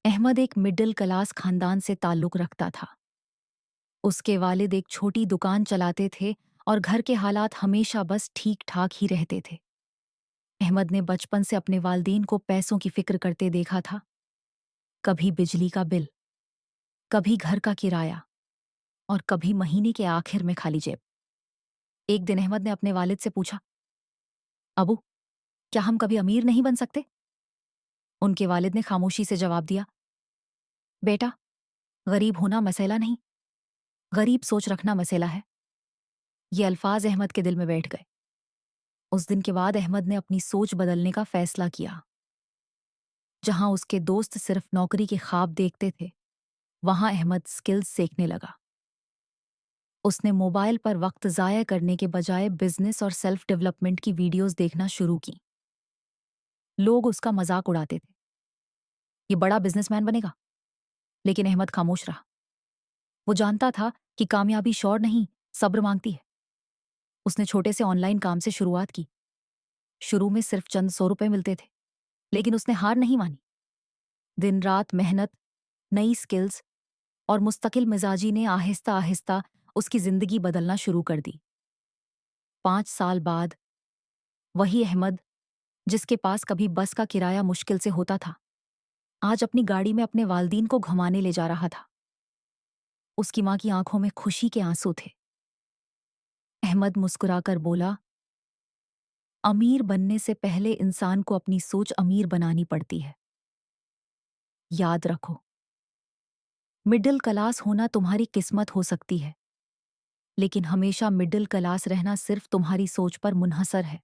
अहमद एक middle class खानदान से ताल्लुक रखता था। उसके वालिद एक छोटी दुकान चलाते थे और घर के हालात हमेशा बस ठीक ठाक ही रहते थे। अहमद ने बचपन से अपने वालिदैन को पैसों की फिक्र करते देखा था। कभी बिजली का बिल, कभी घर का किराया और कभी महीने के आखिर में खाली जेब। एक दिन अहमद ने अपने वालिद से पूछा, अबू, क्या हम कभी अमीर नहीं बन सकते? उनके वालिद ने खामोशी से जवाब दिया, बेटा, गरीब होना मसला नहीं, गरीब सोच रखना मसला है। ये अल्फाज अहमद के दिल में बैठ गए। उस दिन के बाद अहमद ने अपनी सोच बदलने का फैसला किया। जहां उसके दोस्त सिर्फ नौकरी के ख्वाब देखते थे, वहां अहमद स्किल्स सीखने लगा। उसने मोबाइल पर वक्त ज़ाया करने के बजाय बिजनेस और सेल्फ डेवलपमेंट की वीडियोस देखना शुरू की। लोग उसका मजाक उड़ाते थे, ये बड़ा बिजनेसमैन बनेगा। लेकिन अहमद खामोश रहा। वो जानता था कि कामयाबी शौर नहीं, सब्र मांगती है। उसने छोटे से ऑनलाइन काम से शुरुआत की। शुरू में सिर्फ चंद 100 रुपए मिलते थे, लेकिन उसने हार नहीं मानी। दिन रात मेहनत, नई स्किल्स और मुस्तकिल मिजाजी ने आहिस्ता आहिस्ता उसकी जिंदगी बदलना शुरू कर दी। 5 साल बाद वही अहमद, जिसके पास कभी बस का किराया मुश्किल से होता था, आज अपनी गाड़ी में अपने वालदीन को घुमाने ले जा रहा था। उसकी मां की आंखों में खुशी के आंसू थे। अहमद मुस्कुराकर बोला, अमीर बनने से पहले इंसान को अपनी सोच अमीर बनानी पड़ती है। याद रखो, मिडिल क्लास होना तुम्हारी किस्मत हो सकती है, लेकिन हमेशा मिडिल क्लास रहना सिर्फ तुम्हारी सोच पर मुनहसर है।